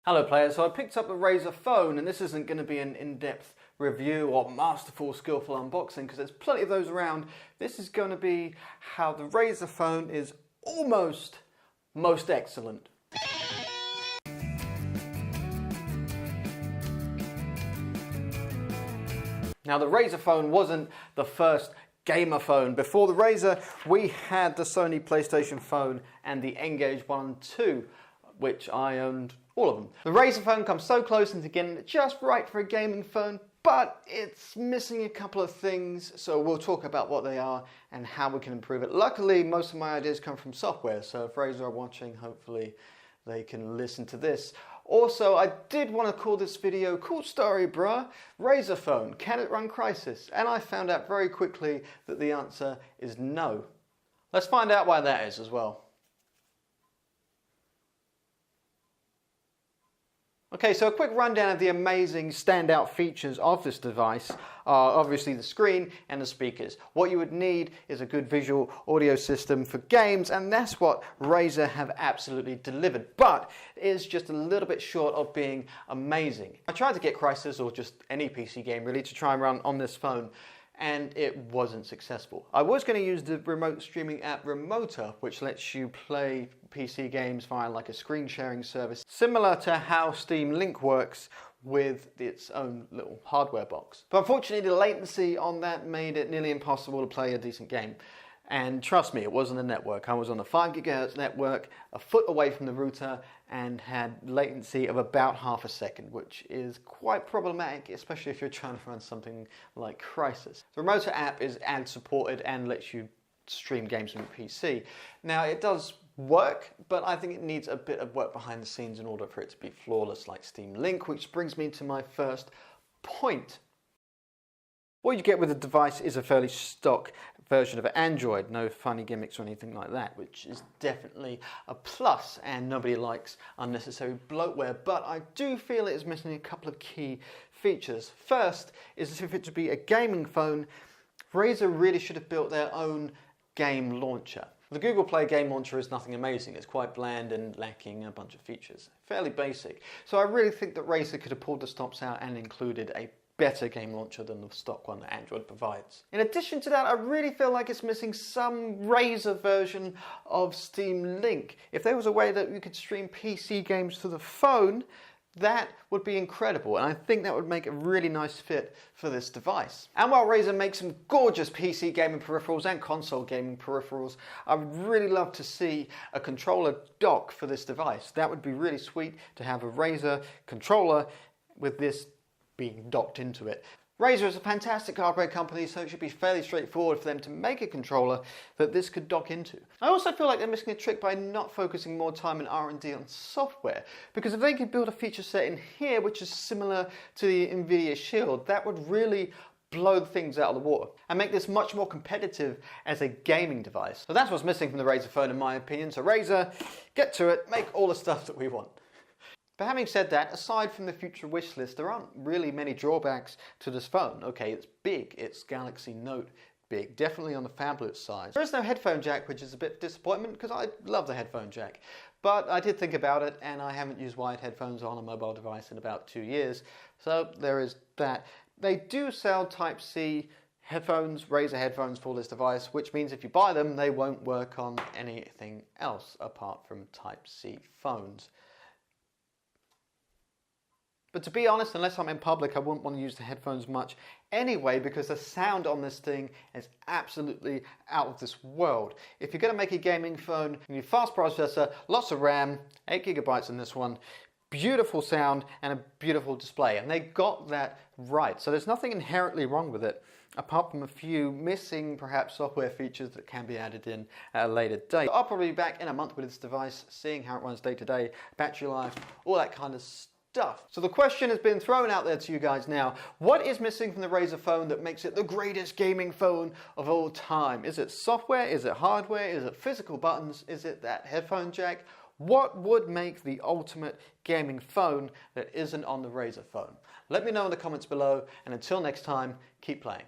Hello players, so I picked up the Razer Phone, and this isn't going to be an in-depth review or masterful, skillful unboxing because there's plenty of those around. This is going to be how the Razer Phone is almost most excellent. Now the Razer Phone wasn't the first gamer phone. Before the Razer, we had the Sony PlayStation Phone and the N-Gage 1 and 2, which I owned all of them. The Razer Phone comes so close into getting it just right for a gaming phone, but it's missing a couple of things, so we'll talk about what they are and how we can improve it. Luckily, most of my ideas come from software, so if Razer are watching, hopefully they can listen to this. Also, I did want to call this video Cool Story Bruh, Razer Phone, can it run Crysis? And I found out very quickly that the answer is no. Let's find out why that is as well. Okay, so a quick rundown of the amazing standout features of this device are obviously the screen and the speakers. What you would need is a good visual audio system for games, and that's what Razer have absolutely delivered, but it is just a little bit short of being amazing. I tried to get Crysis, or just any PC game really, to try and run on this phone, and it wasn't successful. I was going to use the remote streaming app Remoter, which lets you play PC games via like a screen sharing service, similar to how Steam Link works with its own little hardware box. But unfortunately the latency on that made it nearly impossible to play a decent game. And trust me, it wasn't a network. I was on a 5 GHz network, a foot away from the router, and had latency of about half a second, which is quite problematic, especially if you're trying to run something like Crysis. The Remoter app is ad supported and lets you stream games from your PC. Now it does work, but I think it needs a bit of work behind the scenes in order for it to be flawless like Steam Link, which brings me to my first point. What you get with the device is a fairly stock version of Android, no funny gimmicks or anything like that, which is definitely a plus, and nobody likes unnecessary bloatware, but I do feel it is missing a couple of key features. First is, if it to be a gaming phone, Razer really should have built their own game launcher. The Google Play game launcher is nothing amazing. It's quite bland and lacking a bunch of features. Fairly basic. So I really think that Razer could have pulled the stops out and included a better game launcher than the stock one that Android provides. In addition to that, I really feel like it's missing some Razer version of Steam Link. If there was a way that you could stream PC games to the phone, that would be incredible, and I think that would make a really nice fit for this device. And while Razer makes some gorgeous PC gaming peripherals and console gaming peripherals, I would really love to see a controller dock for this device. That would be really sweet to have a Razer controller with this being docked into it. Razer is a fantastic hardware company, so it should be fairly straightforward for them to make a controller that this could dock into. I also feel like they're missing a trick by not focusing more time in R&D on software, because if they could build a feature set in here which is similar to the Nvidia Shield, that would really blow things out of the water and make this much more competitive as a gaming device. So that's what's missing from the Razer Phone in my opinion. So Razer, get to it, make all the stuff that we want. But having said that, aside from the future wish list, there aren't really many drawbacks to this phone. Okay, it's big, it's Galaxy Note big, definitely on the phablet size. There is no headphone jack, which is a bit of disappointment because I love the headphone jack. But I did think about it, and I haven't used wired headphones on a mobile device in about 2 years. So there is that. They do sell Type-C headphones, Razer headphones for this device, which means if you buy them, they won't work on anything else apart from Type-C phones. But to be honest, unless I'm in public, I wouldn't want to use the headphones much anyway, because the sound on this thing is absolutely out of this world. If you're going to make a gaming phone, you need a fast processor, lots of RAM, 8 GB in this one, beautiful sound and a beautiful display, and they got that right. So there's nothing inherently wrong with it, apart from a few missing perhaps software features that can be added in at a later date. I'll probably be back in a month with this device, seeing how it runs day to day, battery life, all that kind of stuff. So the question has been thrown out there to you guys now. What is missing from the Razer Phone that makes it the greatest gaming phone of all time? Is it software? Is it hardware? Is it physical buttons? Is it that headphone jack? What would make the ultimate gaming phone that isn't on the Razer Phone? Let me know in the comments below, and until next time, keep playing.